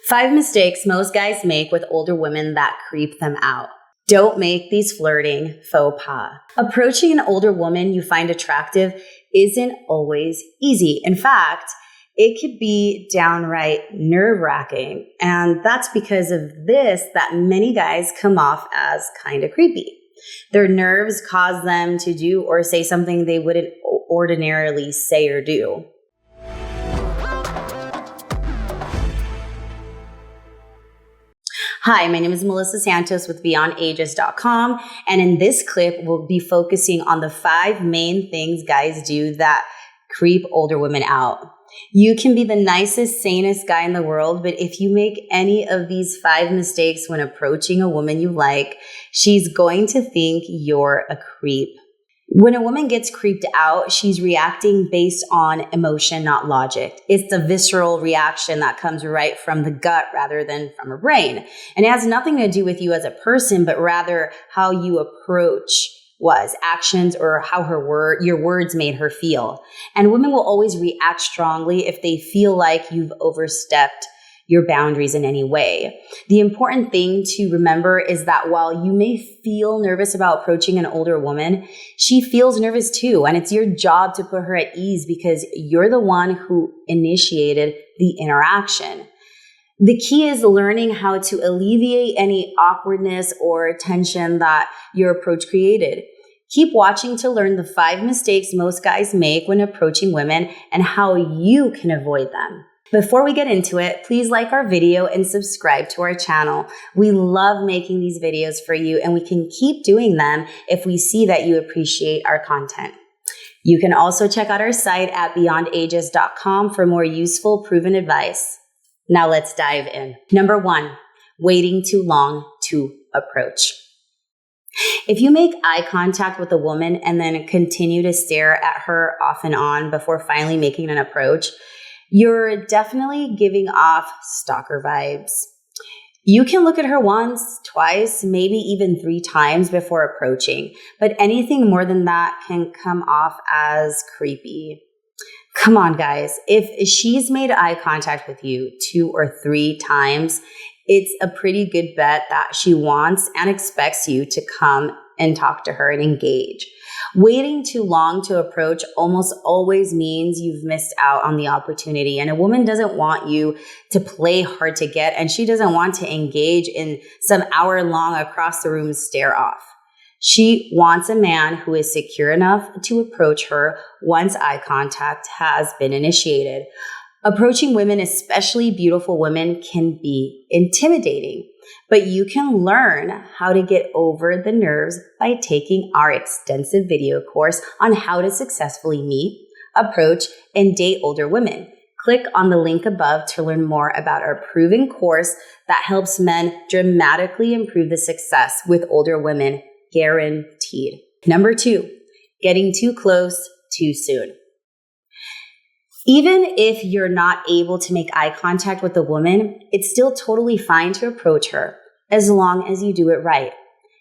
5 mistakes most guys make with older women that creep them out. Don't make these flirting faux pas. Approaching an older woman you find attractive isn't always easy. In fact, it could be downright nerve-wracking. And that's because of this that many guys come off as kind of creepy. Their nerves cause them to do or say something they wouldn't ordinarily say or do. Hi, my name is Melissa Santos with BeyondAges.com, and in this clip, we'll be focusing on the 5 main things guys do that creep older women out. You can be the nicest, sanest guy in the world, but if you make any of these 5 mistakes when approaching a woman you like, she's going to think you're a creep. When a woman gets creeped out, she's reacting based on emotion, not logic. It's the visceral reaction that comes right from the gut rather than from her brain. And it has nothing to do with you as a person, but rather how you approach actions or how your words made her feel. And women will always react strongly if they feel like you've overstepped your boundaries in any way. The important thing to remember is that while you may feel nervous about approaching an older woman, she feels nervous too. And it's your job to put her at ease because you're the one who initiated the interaction. The key is learning how to alleviate any awkwardness or tension that your approach created. Keep watching to learn the 5 mistakes most guys make when approaching women and how you can avoid them. Before we get into it, please like our video and subscribe to our channel. We love making these videos for you, and we can keep doing them if we see that you appreciate our content. You can also check out our site at BeyondAges.com for more useful, proven advice. Now let's dive in. Number 1, waiting too long to approach. If you make eye contact with a woman and then continue to stare at her off and on before finally making an approach, you're definitely giving off stalker vibes. You can look at her once, twice, maybe even 3 times before approaching, but anything more than that can come off as creepy. Come on, guys. If she's made eye contact with you 2 or 3 times, it's a pretty good bet that she wants and expects you to come and talk to her and engage. Waiting too long to approach almost always means you've missed out on the opportunity, and a woman doesn't want you to play hard to get, and she doesn't want to engage in some hour-long across the room stare off. She wants a man who is secure enough to approach her once eye contact has been initiated. Approaching women, especially beautiful women, can be intimidating, but you can learn how to get over the nerves by taking our extensive video course on how to successfully meet, approach, and date older women. Click on the link above to learn more about our proven course that helps men dramatically improve the success with older women, guaranteed. Number 2, getting too close too soon. Even if you're not able to make eye contact with a woman, it's still totally fine to approach her as long as you do it right.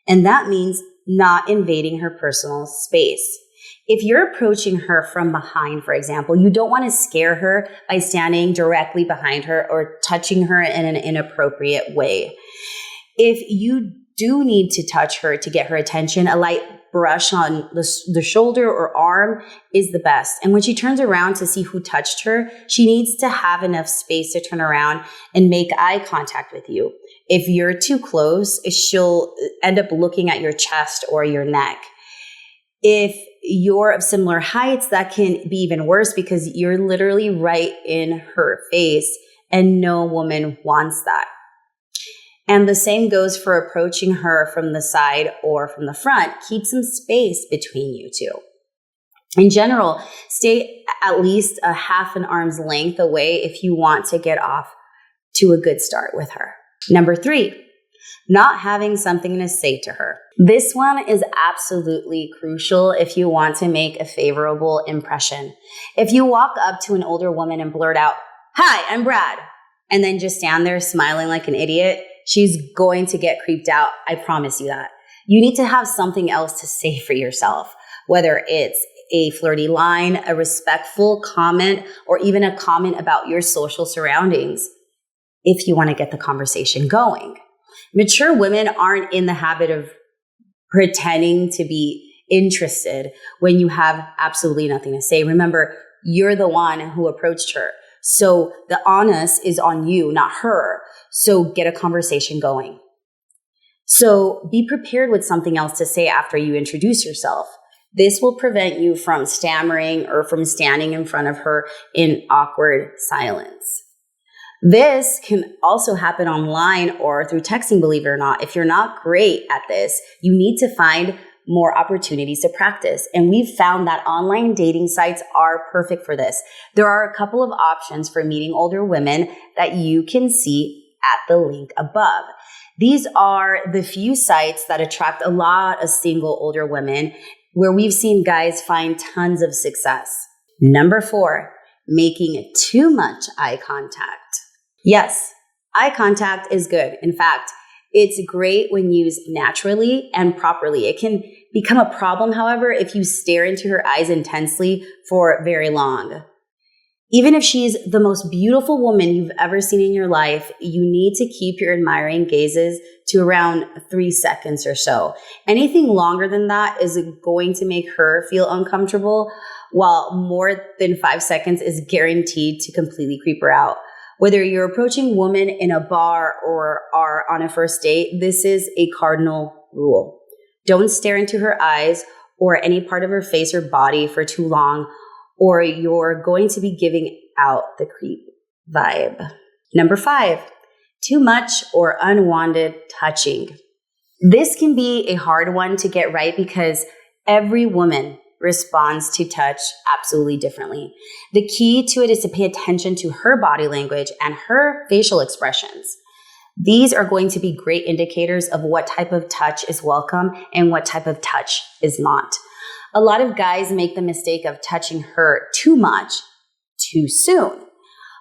And that means not invading her personal space. If you're approaching her from behind, for example, you don't want to scare her by standing directly behind her or touching her in an inappropriate way. If you do need to touch her to get her attention, a light brush on the shoulder or arm is the best. And when she turns around to see who touched her, she needs to have enough space to turn around and make eye contact with you. If you're too close, she'll end up looking at your chest or your neck. If you're of similar heights, that can be even worse because you're literally right in her face, and no woman wants that. And the same goes for approaching her from the side or from the front. Keep some space between you two. In general, stay at least a half an arm's length away if you want to get off to a good start with her. Number 3, not having something to say to her. This one is absolutely crucial if you want to make a favorable impression. If you walk up to an older woman and blurt out, "Hi, I'm Brad," and then just stand there smiling like an idiot, she's going to get creeped out. I promise you that. You need to have something else to say for yourself, whether it's a flirty line, a respectful comment, or even a comment about your social surroundings. if you want to get the conversation going. Mature women aren't in the habit of pretending to be interested when you have absolutely nothing to say. Remember, you're the one who approached her. So the onus is on you, not her. So get a conversation going. So be prepared with something else to say after you introduce yourself. This will prevent you from stammering or from standing in front of her in awkward silence. This can also happen online or through texting, believe it or not. If you're not great at this, you need to find more opportunities to practice. And we've found that online dating sites are perfect for this. There are a couple of options for meeting older women that you can see at the link above. These are the few sites that attract a lot of single older women where we've seen guys find tons of success. Number 4, making too much eye contact. Yes, eye contact is good. In fact, it's great when used naturally and properly. It can become a problem, however, if you stare into her eyes intensely for very long. Even if she's the most beautiful woman you've ever seen in your life, you need to keep your admiring gazes to around 3 seconds or so. Anything longer than that is going to make her feel uncomfortable, while more than 5 seconds is guaranteed to completely creep her out. Whether you're approaching a woman in a bar or are on a first date, this is a cardinal rule. Don't stare into her eyes or any part of her face or body for too long, or you're going to be giving out the creep vibe. Number 5, too much or unwanted touching. This can be a hard one to get right because every woman responds to touch absolutely differently. The key to it is to pay attention to her body language and her facial expressions. These are going to be great indicators of what type of touch is welcome and what type of touch is not. A lot of guys make the mistake of touching her too much too soon.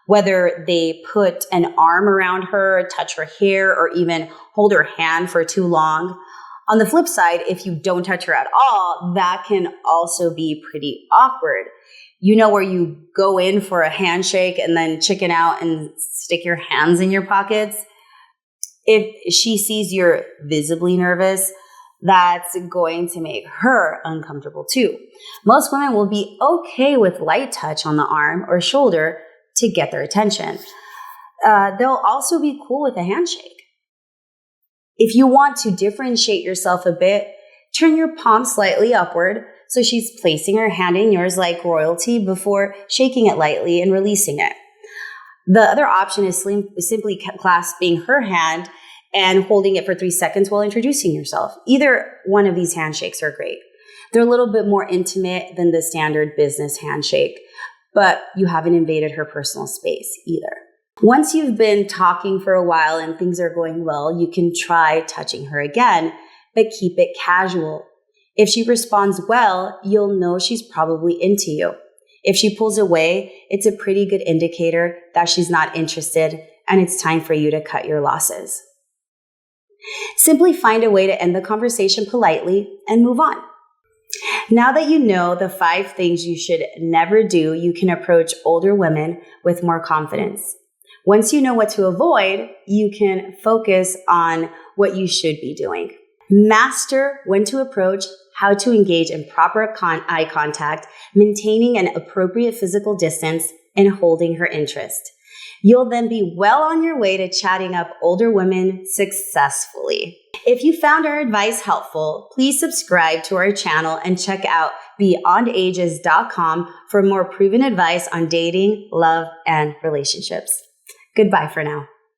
Whether they put an arm around her, touch her hair, or even hold her hand for too long. On the flip side, if you don't touch her at all, that can also be pretty awkward. You know, where you go in for a handshake and then chicken out and stick your hands in your pockets? If she sees you're visibly nervous, that's going to make her uncomfortable too. Most women will be okay with light touch on the arm or shoulder to get their attention. They'll also be cool with a handshake. If you want to differentiate yourself a bit, turn your palm slightly upward so she's placing her hand in yours like royalty before shaking it lightly and releasing it. The other option is simply clasping her hand and holding it for 3 seconds while introducing yourself. Either one of these handshakes are great. They're a little bit more intimate than the standard business handshake, but you haven't invaded her personal space either. Once you've been talking for a while and things are going well, you can try touching her again, but keep it casual. If she responds well, you'll know she's probably into you. If she pulls away, it's a pretty good indicator that she's not interested and it's time for you to cut your losses. Simply find a way to end the conversation politely and move on. Now that you know the 5 things you should never do, you can approach older women with more confidence. Once you know what to avoid, you can focus on what you should be doing. Master when to approach, how to engage in proper eye contact, maintaining an appropriate physical distance, and holding her interest. You'll then be well on your way to chatting up older women successfully. If you found our advice helpful, please subscribe to our channel and check out BeyondAges.com for more proven advice on dating, love, and relationships. Goodbye for now.